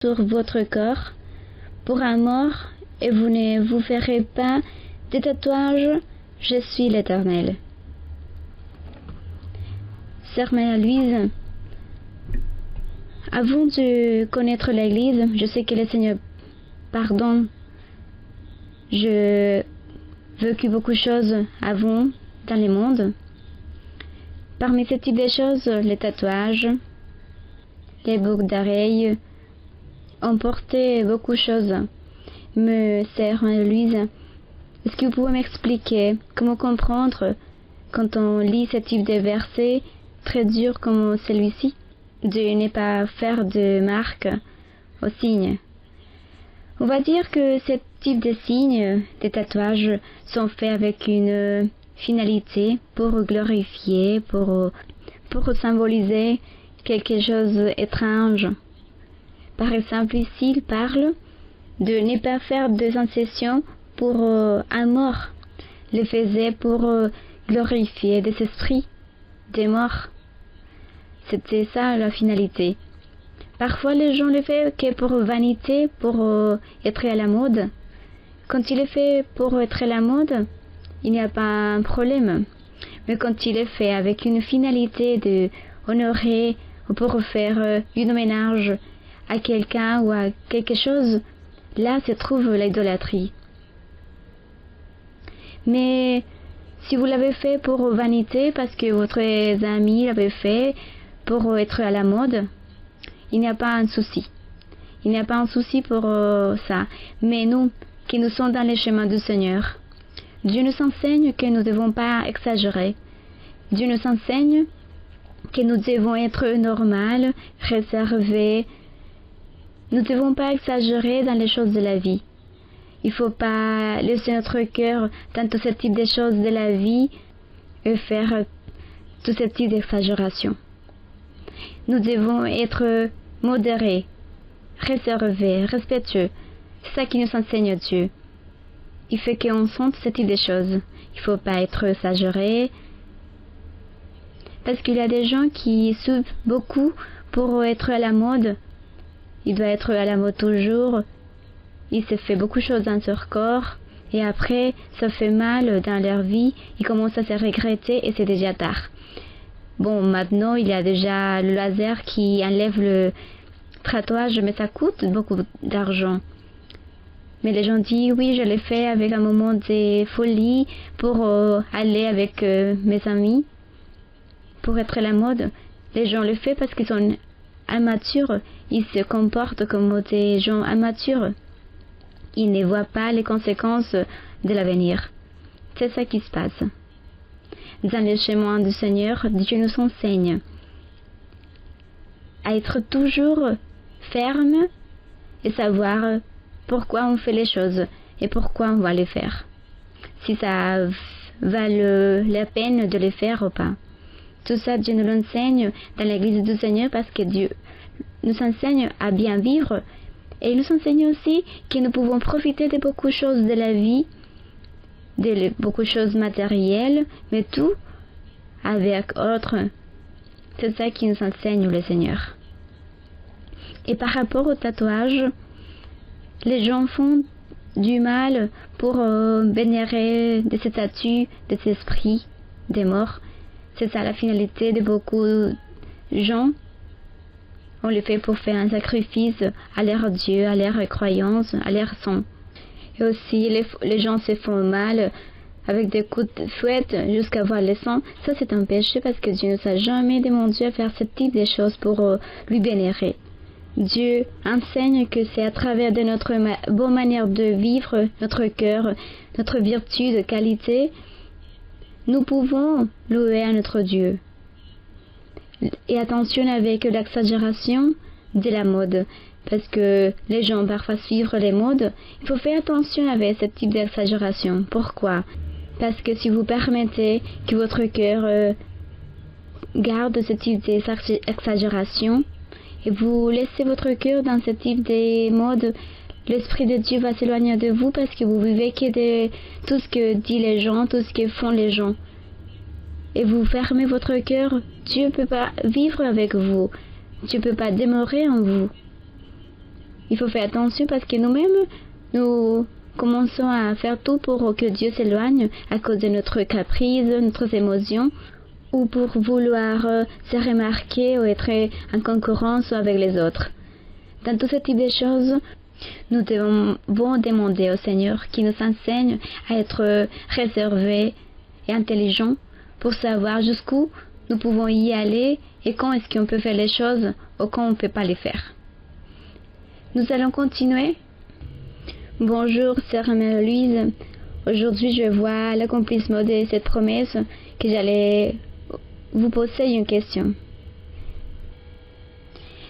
sur votre corps pour un mort et vous ne vous ferez pas des tatouages. Je suis l'Éternel. Sœur Marie-Louise, avant de connaître l'Église, je sais que le Seigneur pardonne. J'ai vécu beaucoup de choses avant dans le monde. Parmi ce type de choses, les tatouages, les boucles d'oreilles ont porté beaucoup de choses. Mais sœur Marie-Louise, est-ce que vous pouvez m'expliquer comment comprendre quand on lit ce type de versets très durs comme celui-ci, de ne pas faire de marque au signe? On va dire que ce type de signes, des tatouages, sont faits avec une finalité pour glorifier, pour symboliser quelque chose d'étrange. Par exemple, ici, il parle de ne pas faire des incessions pour un mort. Il le faisait pour glorifier des esprits, des morts. C'était ça la finalité. Parfois, les gens le font que pour vanité, pour être à la mode. Quand il est fait pour être à la mode, il n'y a pas un problème. Mais quand il est fait avec une finalité de honorer ou pour faire un hommage à quelqu'un ou à quelque chose, là se trouve l'idolâtrie. Mais si vous l'avez fait pour vanité, parce que votre ami l'avait fait pour être à la mode, il n'y a pas un souci. Il n'y a pas un souci pour ça. Mais nous, qui nous sommes dans les chemins du Seigneur, Dieu nous enseigne que nous ne devons pas exagérer. Dieu nous enseigne que nous devons être normaux, réservés. Nous ne devons pas exagérer dans les choses de la vie. Il ne faut pas laisser notre cœur dans tout ce type de choses de la vie et faire tout ce type d'exagération. Nous devons être modérés, réservés, respectueux. C'est ça qui nous enseigne Dieu. Il fait qu'on sente ce type de choses. Il ne faut pas être exagéré. Parce qu'il y a des gens qui souffrent beaucoup pour être à la mode. Il doit être à la mode toujours. Il se fait beaucoup de choses dans leur corps. Et après, ça fait mal dans leur vie. Ils commencent à se regretter et c'est déjà tard. Bon, maintenant, il y a déjà le laser qui enlève le tatouage, mais ça coûte beaucoup d'argent. Mais les gens disent, oui, je l'ai fait avec un moment de folie pour aller avec mes amis, pour être à la mode. Les gens le font parce qu'ils sont immatures. Ils se comportent comme des gens immatures. Ils ne voient pas les conséquences de l'avenir. C'est ça qui se passe. Dans les chemins du Seigneur, Dieu nous enseigne à être toujours ferme et savoir pourquoi on fait les choses et pourquoi on va les faire. Si ça vaut la peine de les faire ou pas. Tout ça, Dieu nous l'enseigne dans l'église du Seigneur parce que Dieu nous enseigne à bien vivre et il nous enseigne aussi que nous pouvons profiter de beaucoup de choses de la vie, de beaucoup de choses matérielles, mais tout avec autre. C'est ça qui nous enseigne le Seigneur. Et par rapport au tatouage, les gens font du mal pour vénérer des statues, des esprits, des morts. C'est ça la finalité de beaucoup de gens. On le fait pour faire un sacrifice à leur Dieu, à leur croyance, à leur sang. Et aussi, les gens se font mal avec des coups de fouette jusqu'à voir le sang. Ça, c'est un péché parce que Dieu ne nous a jamais demandé à faire ce type de choses pour lui vénérer. Dieu enseigne que c'est à travers de notre bonne manière de vivre, notre cœur, notre vertu de qualité, nous pouvons louer à notre Dieu. Et attention avec l'exagération de la mode, parce que les gens parfois suivent les modes. Il faut faire attention avec ce type d'exagération. Pourquoi? Parce que si vous permettez que votre cœur garde ce type d'exagération, et vous laissez votre cœur dans ce type de mode, l'Esprit de Dieu va s'éloigner de vous parce que vous vivez que de tout ce que disent les gens, tout ce que font les gens. Et vous fermez votre cœur, Dieu ne peut pas vivre avec vous. Dieu ne peut pas demeurer en vous. il faut faire attention parce que nous-mêmes, nous commençons à faire tout pour que Dieu s'éloigne à cause de notre caprice, notre émotion, ou pour vouloir se remarquer ou être en concurrence avec les autres. Dans tout ce type de choses, nous devons demander au Seigneur qui nous enseigne à être réservés et intelligents pour savoir jusqu'où nous pouvons y aller et quand est-ce qu'on peut faire les choses ou quand on ne peut pas les faire. Nous allons continuer. Bonjour, sœur Marie-Louise. Aujourd'hui, je vois l'accomplissement de cette promesse que j'allais vous poser une question.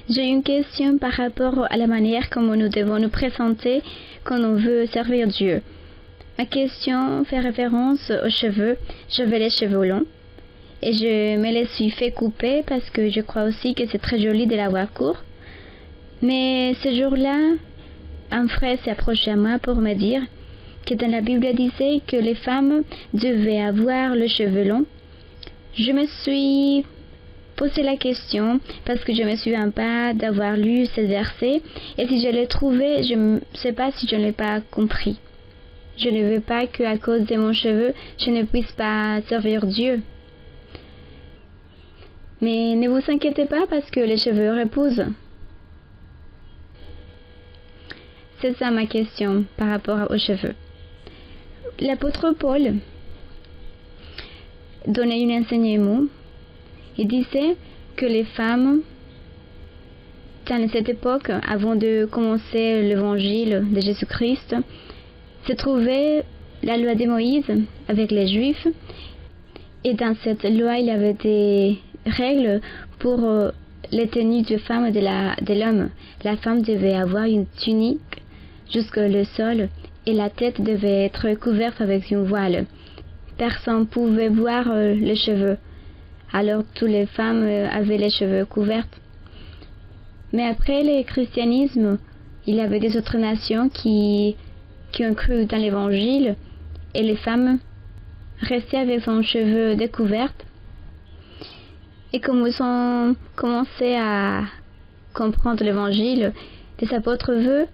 J'ai une question par rapport à la manière comment nous devons nous présenter quand on veut servir Dieu. Ma question fait référence aux cheveux. J'avais les cheveux longs et je me les suis fait couper parce que je crois aussi que c'est très joli de l'avoir court. Mais ce jour-là, un frère s'est approché à moi pour me dire que dans la Bible disait que les femmes devaient avoir le cheveu long. Je me suis posé la question parce que je me souviens pas d'avoir lu ces versets et si je l'ai trouvé, je ne sais pas si je ne l'ai pas compris. Je ne veux pas qu'à cause de mon cheveu, je ne puisse pas servir Dieu. Mais ne vous inquiétez pas parce que les cheveux repoussent. C'est ça ma question par rapport aux cheveux. L'apôtre Paul donnait un enseignement. Il disait que les femmes, dans cette époque, avant de commencer l'évangile de Jésus-Christ, se trouvaient la loi de Moïse avec les Juifs. Et dans cette loi, il y avait des règles pour les tenues de femme et de l'homme. La femme devait avoir une tunique jusqu'au sol et la tête devait être couverte avec une voile. Personne ne pouvait voir les cheveux. Alors toutes les femmes avaient les cheveux couverts. Mais après le christianisme, il y avait des autres nations qui ont cru dans l'évangile et les femmes restaient avec son cheveu découvert. Et comme ils ont commencé à comprendre l'évangile, les apôtres veulent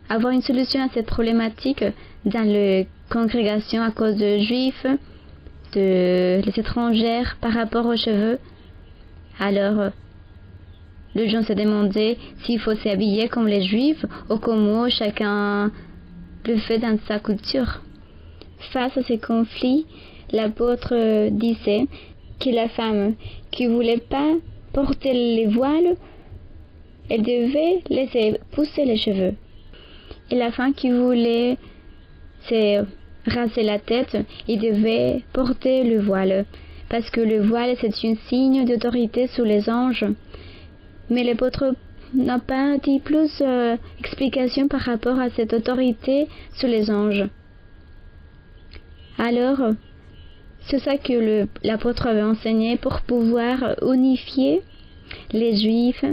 avoir une solution à cette problématique dans les congrégations à cause de juifs, les étrangères par rapport aux cheveux. Alors, les gens se demandaient s'il faut s'habiller comme les juifs ou comment chacun le fait dans sa culture. Face à ces conflits, l'apôtre disait que la femme qui ne voulait pas porter les voiles, elle devait laisser pousser les cheveux. Et la femme qui voulait se raser la tête, il devait porter le voile, parce que le voile c'est un signe d'autorité sur les anges. Mais l'apôtre n'a pas dit plus d'explications par rapport à cette autorité sur les anges. Alors, c'est ça que l'apôtre avait enseigné pour pouvoir unifier les juifs,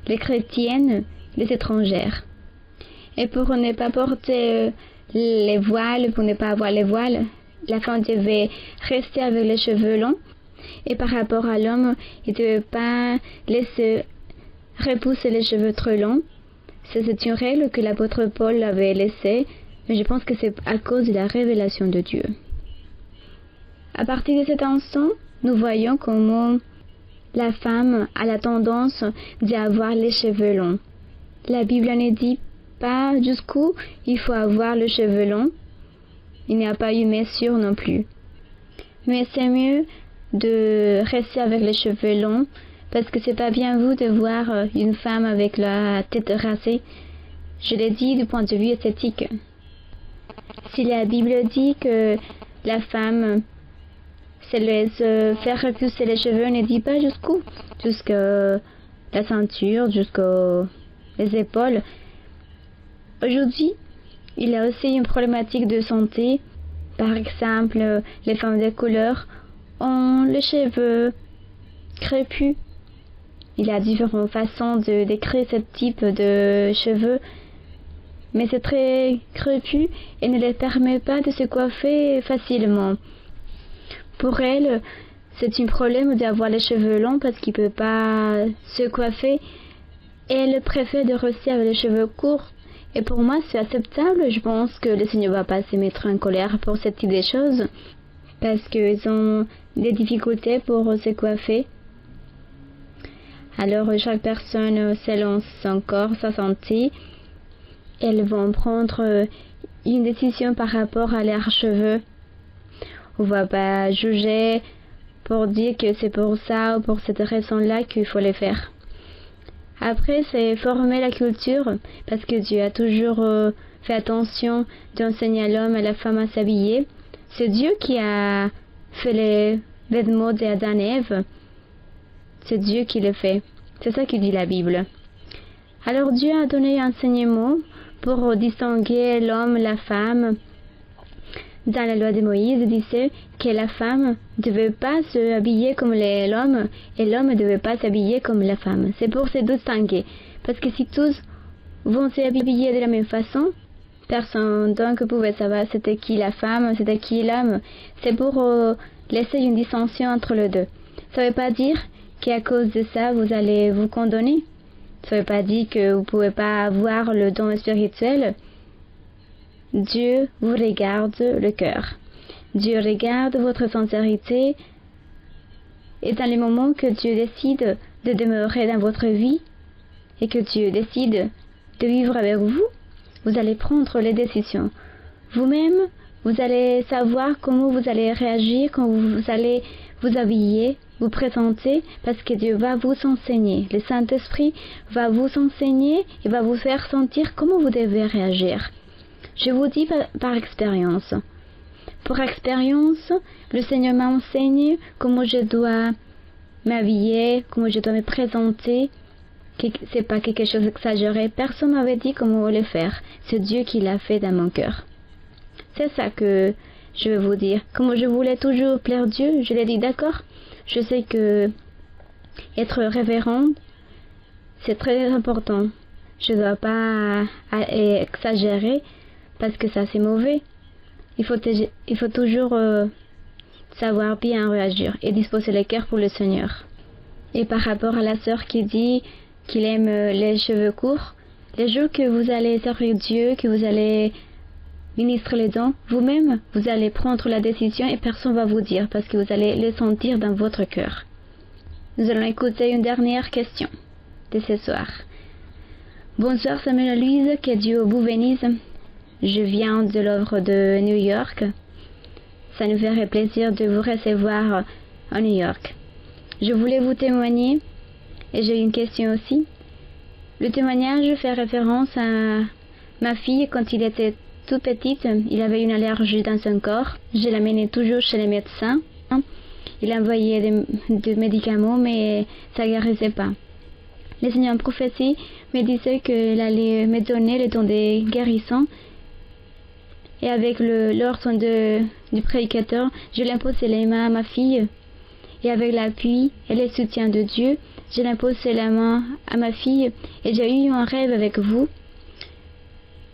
les chrétiennes, les étrangères. Et pour ne pas porter les voiles, pour ne pas avoir les voiles, la femme devait rester avec les cheveux longs. Et par rapport à l'homme, il ne devait pas laisser repousser les cheveux trop longs. C'est une règle que l'apôtre Paul avait laissée, mais je pense que c'est à cause de la révélation de Dieu. À partir de cet instant, nous voyons comment la femme a la tendance d'avoir les cheveux longs. La Bible ne dit pas jusqu'où il faut avoir le cheveu long. Il n'y a pas eu mesure non plus. Mais c'est mieux de rester avec les cheveux longs parce que c'est pas bien vous de voir une femme avec la tête rasée. Je l'ai dit du point de vue esthétique. Si la Bible dit que la femme se laisse faire repousser les cheveux, ne dit pas jusqu'où, jusqu'à la ceinture, jusqu'aux épaules. Aujourd'hui, il y a aussi une problématique de santé. Par exemple, les femmes de couleur ont les cheveux crépus. Il y a différentes façons de décrire ce type de cheveux, mais c'est très crépus et ne les permet pas de se coiffer facilement. Pour elles, c'est un problème d'avoir les cheveux longs parce qu'ils ne peuvent pas se coiffer Elle préfère de rester avec les cheveux courts. Et pour moi, c'est acceptable. Je pense que le Seigneur ne va pas se mettre en colère pour ce type de choses. Parce qu'ils ont des difficultés pour se coiffer. Alors, chaque personne, selon son corps, sa santé, elles vont prendre une décision par rapport à leurs cheveux. On ne va pas juger pour dire que c'est pour ça ou pour cette raison-là qu'il faut les faire. Après, c'est former la culture, parce que Dieu a toujours fait attention d'enseigner à l'homme et à la femme à s'habiller. C'est Dieu qui a fait les vêtements d'Adam et Ève. C'est Dieu qui le fait. C'est ça que dit la Bible. Alors Dieu a donné un enseignement pour distinguer l'homme et la femme. Dans la loi de Moïse, il disait que la femme ne devait pas s'habiller comme l'homme et l'homme ne devait pas s'habiller comme la femme. C'est pour se distinguer. Parce que si tous vont s'habiller de la même façon, personne donc pouvait savoir c'était qui la femme, c'était qui l'homme. C'est pour laisser une distinction entre les deux. Ça ne veut pas dire qu'à cause de ça, vous allez vous condamner. Ça ne veut pas dire que vous ne pouvez pas avoir le don spirituel. Dieu vous regarde le cœur. Dieu regarde votre sincérité. Et dans les moments que Dieu décide de demeurer dans votre vie et que Dieu décide de vivre avec vous, vous allez prendre les décisions. Vous-même, vous allez savoir comment vous allez réagir, quand vous allez vous habiller, vous présenter, parce que Dieu va vous enseigner. Le Saint-Esprit va vous enseigner et va vous faire sentir comment vous devez réagir. Je vous dis par expérience. Pour expérience, le Seigneur m'enseigne comment je dois m'habiller, comment je dois me présenter. C'est pas quelque chose d'exagéré. Personne m'avait dit comment le faire. C'est Dieu qui l'a fait dans mon cœur. C'est ça que je veux vous dire. Comme je voulais toujours plaire Dieu, je l'ai dit d'accord. Je sais que être révérende, c'est très important. Je ne dois pas exagérer parce que ça c'est mauvais. Il faut toujours savoir bien réagir et disposer le cœur pour le Seigneur. Et par rapport à la sœur qui dit qu'il aime les cheveux courts, les jours que vous allez servir Dieu, que vous allez ministrer les dons, vous-même, vous allez prendre la décision et personne ne va vous dire parce que vous allez le sentir dans votre cœur. Nous allons écouter une dernière question de ce soir. Bonsoir Samuel Louise, que Dieu vous bénisse. Je viens de l'œuvre de New York. Ça nous ferait plaisir de vous recevoir à New York. Je voulais vous témoigner et j'ai une question aussi. Le témoignage fait référence à ma fille quand il était tout petite. Il avait une allergie dans son corps. Je l'amenais toujours chez les médecins. Il envoyait des médicaments mais ça ne guérissait pas. Le Seigneur en prophétie me disait qu'il allait me donner le don de guérison. Et avec l'ordre du prédicateur, je l'imposais les mains à ma fille. Et avec l'appui et le soutien de Dieu, je l'imposais la main à ma fille. Et j'ai eu un rêve avec vous,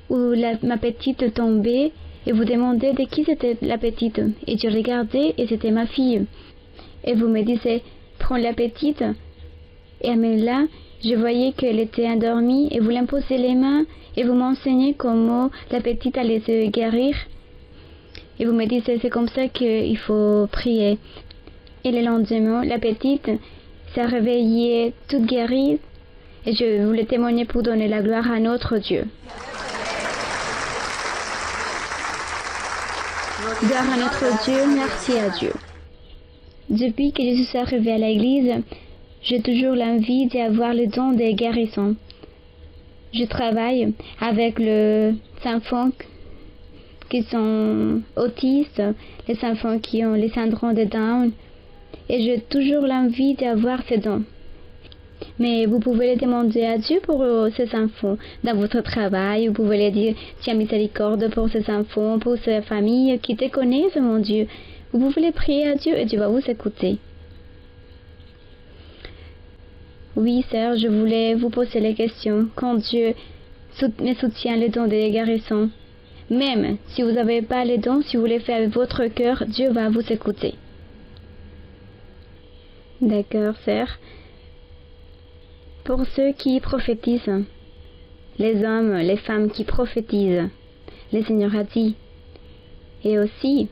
où ma petite tombait et vous demandez de qui c'était la petite. Et je regardais et c'était ma fille. Et vous me disiez, prends la petite. Et mais là, je voyais qu'elle était endormie et vous l'imposez les mains. Et vous m'enseignez comment la petite allait se guérir. Et vous me dites c'est comme ça qu'il faut prier. Et le lendemain, la petite s'est réveillée toute guérie. Et je voulais témoigner pour donner la gloire à notre Dieu. Gloire à notre Dieu, merci à Dieu. Depuis que je suis arrivée à l'église, j'ai toujours l'envie d'avoir le don de guérison. Je travaille avec les enfants qui sont autistes, les enfants qui ont les syndromes de Down, et j'ai toujours l'envie d'avoir ces dons. Mais vous pouvez les demander à Dieu pour ces enfants. Dans votre travail, vous pouvez les dire, tiens miséricorde pour ces enfants, pour ces familles qui te connaissent, mon Dieu. Vous pouvez les prier à Dieu et Dieu va vous écouter. Oui, sœur, je voulais vous poser les questions. Quand Dieu me soutient le don de guérison, même si vous n'avez pas les dons, si vous les faites avec votre cœur, Dieu va vous écouter. D'accord, sœur. pour ceux qui prophétisent, les hommes, les femmes qui prophétisent, le Seigneur a dit, et aussi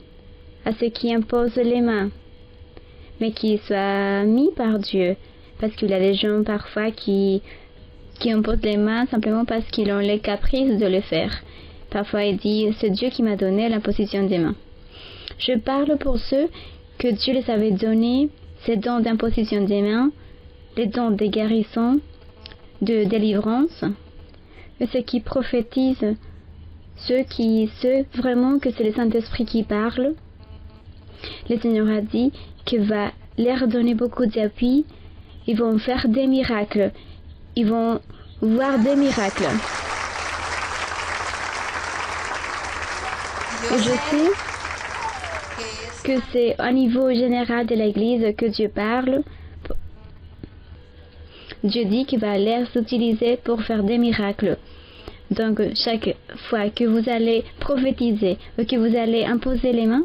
à ceux qui imposent les mains, mais qui soient mis par Dieu, parce qu'il y a des gens parfois qui imposent les mains simplement parce qu'ils ont les caprices de le faire. Parfois il dit, c'est Dieu qui m'a donné l'imposition des mains. Je parle pour ceux que Dieu les avait donnés, ces dons d'imposition des mains, les dons de guérison, de délivrance, et ceux qui prophétisent, ceux vraiment que c'est le Saint-Esprit qui parle. Le Seigneur a dit qu'il va leur donner beaucoup d'appui, ils vont faire des miracles, ils vont voir des miracles. Et je sais que c'est au niveau général de l'Église que Dieu parle. Dieu dit qu'il va les utiliser pour faire des miracles. Donc, chaque fois que vous allez prophétiser ou que vous allez imposer les mains,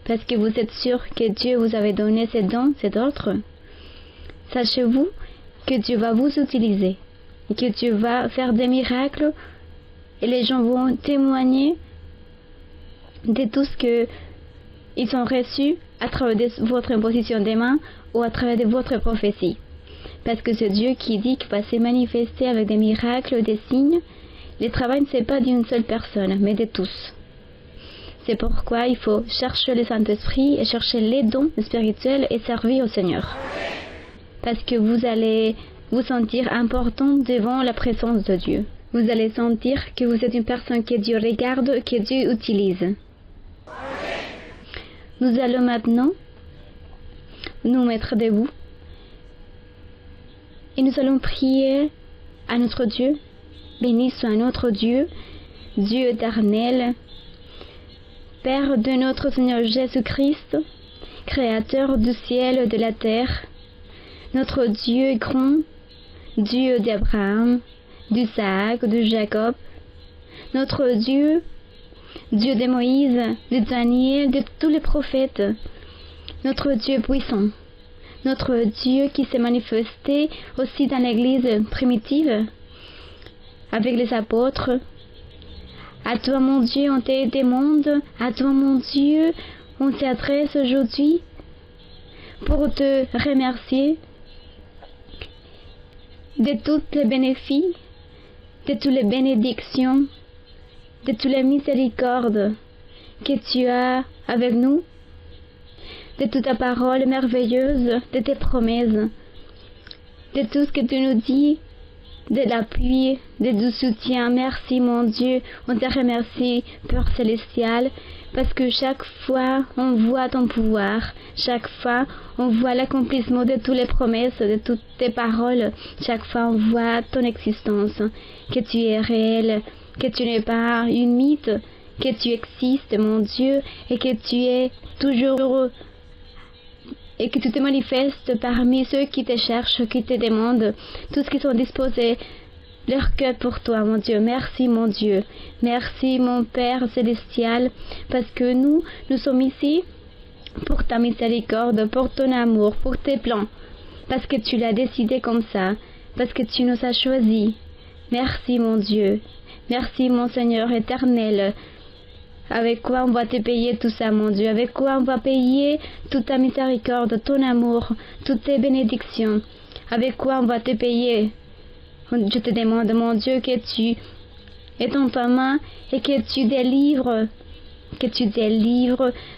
parce que vous êtes sûr que Dieu vous avait donné ces dons, ces ordres, sachez-vous que Dieu va vous utiliser et que Dieu va faire des miracles et les gens vont témoigner de tout ce qu'ils ont reçu à travers de votre imposition des mains ou à travers de votre prophétie. Parce que c'est Dieu qui dit qu'il va se manifester avec des miracles, des signes. Le travail ne c'est pas d'une seule personne, mais de tous. C'est pourquoi il faut chercher le Saint-Esprit et chercher les dons spirituels et servir au Seigneur. Parce que vous allez vous sentir important devant la présence de Dieu. Vous allez sentir que vous êtes une personne que Dieu regarde, que Dieu utilise. Nous allons maintenant nous mettre debout et nous allons prier à notre Dieu. Béni soit notre Dieu, Dieu éternel, Père de notre Seigneur Jésus-Christ, Créateur du ciel et de la terre, notre Dieu grand, Dieu d'Abraham, d'Isaac, de Jacob, notre Dieu, Dieu de Moïse, de Daniel, de tous les prophètes, notre Dieu puissant, notre Dieu qui s'est manifesté aussi dans l'Église primitive, avec les apôtres. À toi, mon Dieu, on te demande, à toi, mon Dieu, on s'adresse aujourd'hui pour te remercier de tous les bénéfices, de toutes les bénédictions, de toutes les miséricordes que tu as avec nous, de toute ta parole merveilleuse, de tes promesses, de tout ce que tu nous dis, de l'appui, du soutien. Merci mon Dieu, on te remercie, Père célestial, parce que chaque fois on voit ton pouvoir, chaque fois on voit l'accomplissement de toutes les promesses, de toutes tes paroles, chaque fois on voit ton existence, que tu es réel, que tu n'es pas une mythe, que tu existes mon Dieu, et que tu es toujours heureux, et que tu te manifestes parmi ceux qui te cherchent, qui te demandent, tous qui sont disposés leur cœur pour toi, mon Dieu. Merci, mon Dieu. Merci, mon Père célestial, parce que nous sommes ici pour ta miséricorde, pour ton amour, pour tes plans, parce que tu l'as décidé comme ça, parce que tu nous as choisis. Merci, mon Dieu. Merci, mon Seigneur éternel. Avec quoi on va te payer tout ça, mon Dieu? Avec quoi on va payer toute ta miséricorde, ton amour, toutes tes bénédictions? Avec quoi on va te payer? Je te demande, mon Dieu, que tu es dans ta main et que tu délivres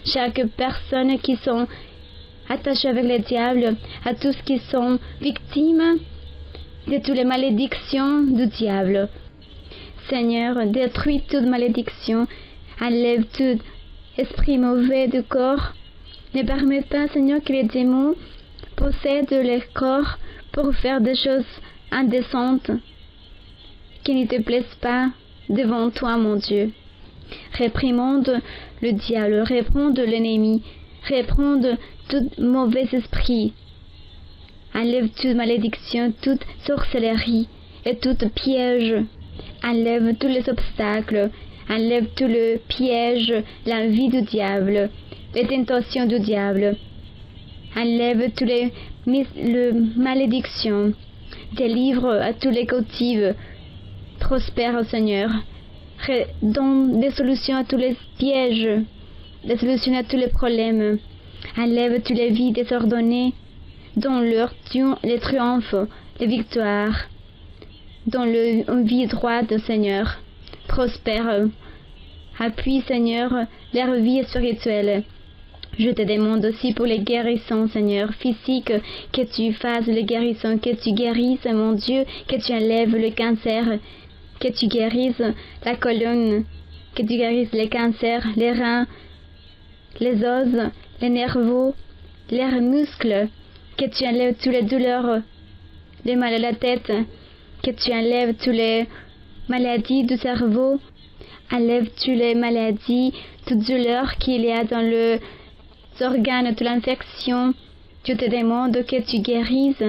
chaque personne qui sont attachées avec le diable, à tous qui sont victimes de toutes les malédictions du diable. Seigneur, détruis toute malédiction. Enlève tout esprit mauvais du corps. Ne permets pas, Seigneur, que les démons possèdent le corps pour faire des choses indécentes qui ne te plaisent pas devant toi, mon Dieu. Réprimande le diable, réprimande l'ennemi, réprimande tout mauvais esprit. Enlève toute malédiction, toute sorcellerie et tout piège. Enlève tous les obstacles. Enlève tout le piège, l'envie du diable, les tentations du diable. Enlève toutes les malédictions, Délivre à tous les cautifs. Prospère, Seigneur. Donne des solutions à tous les pièges, des solutions à tous les problèmes. Enlève toutes les vies désordonnées. Donne-leur les triomphes, les victoires. Donne-leur une vie droite, Seigneur. Prospère. Appuie, Seigneur, leur vie spirituelle. Je te demande aussi pour les guérissons, Seigneur, physiques, que tu fasses les guérissons, que tu guérisses, mon Dieu, que tu enlèves le cancer, que tu guérisses la colonne, que tu guérisses les cancers, les reins, les os, les nerveux, les muscles, que tu enlèves toutes les douleurs, les mal à la tête, que tu enlèves toutes les maladies du cerveau, enlève toutes les maladies, toutes douleurs qu'il y a dans le organes, toute l'infection. Je te demande que tu guérisses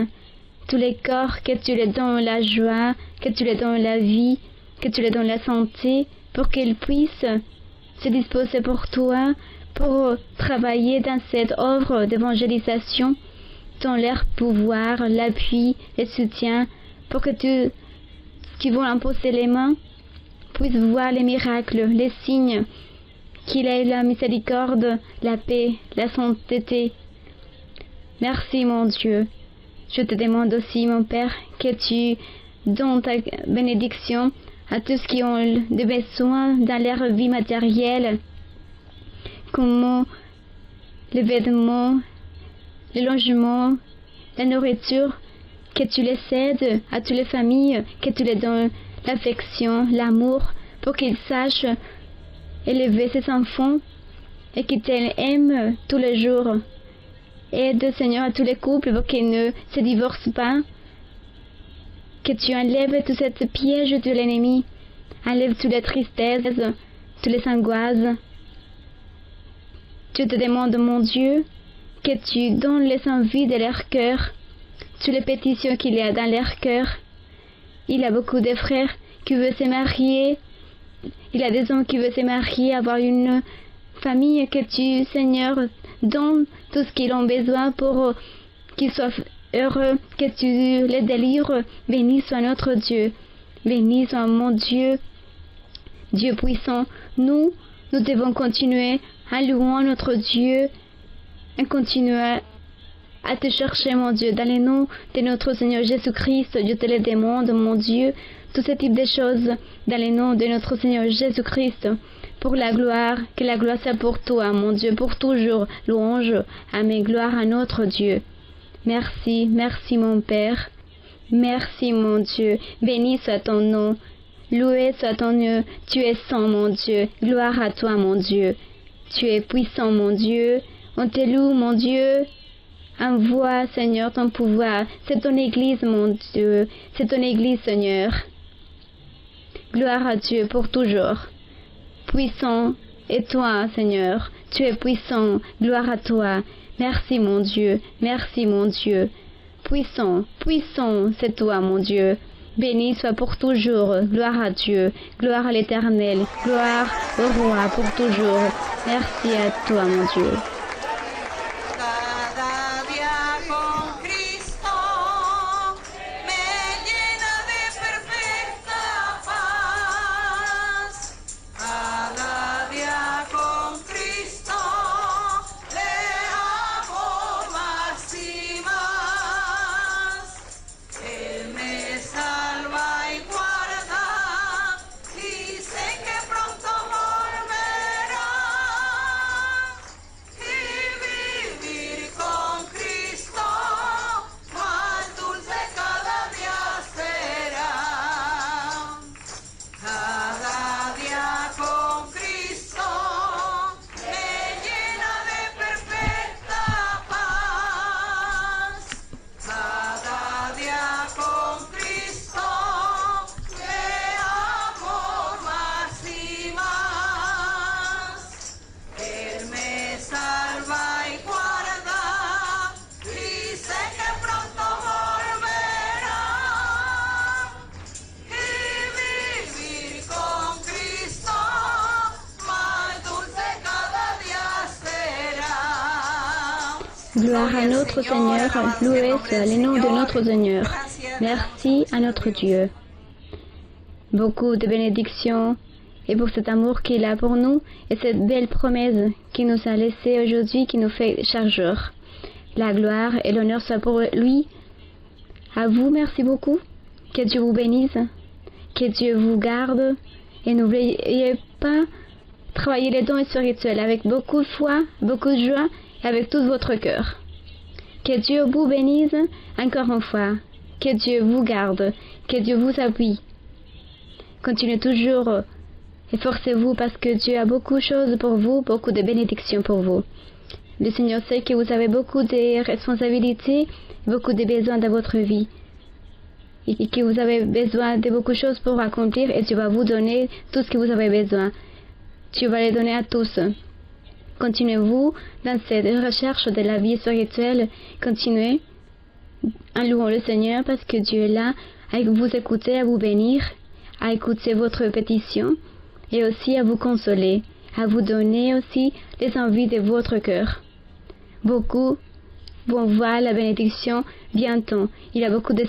tous les corps, que tu les donnes la joie, que tu les donnes la vie, que tu les donnes la santé, pour qu'ils puissent se disposer pour toi, pour travailler dans cette œuvre d'évangélisation, dans leur pouvoir, l'appui, le soutien, pour que tous qui vont imposer les mains puissent voir les miracles, les signes, qu'il ait la miséricorde, la paix, la santé. Merci, mon Dieu. Je te demande aussi, mon Père, que tu donnes ta bénédiction à tous qui ont des besoins dans leur vie matérielle, comme les vêtements, le logement, la nourriture, que tu les aides à toutes les familles, que tu les donnes l'affection, l'amour, pour qu'ils sachent élever ses enfants et qu'ils t'aiment tous les jours. Aide, Seigneur, à tous les couples pour qu'ils ne se divorcent pas. Que tu enlèves tout ce piège de l'ennemi. Enlève toutes les tristesses, toutes les angoisses. Je te demande, mon Dieu, que tu donnes les envies de leur cœur, toutes les pétitions qu'il y a dans leur cœur. Il y a beaucoup de frères qui veulent se marier. Il y a des hommes qui veulent se marier, avoir une famille, que tu, Seigneur, donnes tout ce qu'ils ont besoin pour qu'ils soient heureux, que tu les délivres. Béni soit notre Dieu. Béni soit mon Dieu, Dieu puissant. Nous devons continuer à louer notre Dieu, et continuer à te chercher, mon Dieu, dans le nom de notre Seigneur Jésus-Christ. Je te le demande, mon Dieu, tout ce type de choses, dans le nom de notre Seigneur Jésus-Christ, pour la gloire, que la gloire soit pour toi, mon Dieu, pour toujours. Louange, amen, gloire à notre Dieu. Merci, merci mon Père, merci mon Dieu, béni soit ton nom, loué soit ton nom, tu es saint, mon Dieu, gloire à toi, mon Dieu, tu es puissant, mon Dieu, on te loue, mon Dieu. Envoie, Seigneur, ton pouvoir. C'est ton Église, mon Dieu. C'est ton Église, Seigneur. Gloire à Dieu pour toujours. Puissant est toi, Seigneur. Tu es puissant. Gloire à toi. Merci, mon Dieu. Merci, mon Dieu. Puissant, puissant, c'est toi, mon Dieu. Béni soit pour toujours. Gloire à Dieu. Gloire à l'Éternel. Gloire au Roi pour toujours. Merci à toi, mon Dieu. Gloire à notre Seigneur, loué soit le nom de notre Seigneur. Merci à notre Dieu. Beaucoup de bénédictions et pour cet amour qu'il a pour nous et cette belle promesse qu'il nous a laissée aujourd'hui, qui nous fait chaque jour. La gloire et l'honneur soient pour lui. À vous, merci beaucoup. Que Dieu vous bénisse. Que Dieu vous garde. Et n'oubliez pas, travaillez les dons spirituels avec beaucoup de foi, beaucoup de joie et avec tout votre cœur. Que Dieu vous bénisse encore une fois. Que Dieu vous garde. Que Dieu vous appuie. Continuez toujours. Efforcez-vous parce que Dieu a beaucoup de choses pour vous, beaucoup de bénédictions pour vous. Le Seigneur sait que vous avez beaucoup de responsabilités, beaucoup de besoins dans votre vie. Et que vous avez besoin de beaucoup de choses pour accomplir et Dieu va vous donner tout ce que vous avez besoin. Dieu va les donner à tous. Continuez-vous dans cette recherche de la vie spirituelle. Continuez en louant le Seigneur parce que Dieu est là à vous écouter, à vous bénir, à écouter votre pétition et aussi à vous consoler, à vous donner aussi les envies de votre cœur. Beaucoup vont voir la bénédiction bientôt. Il y a beaucoup de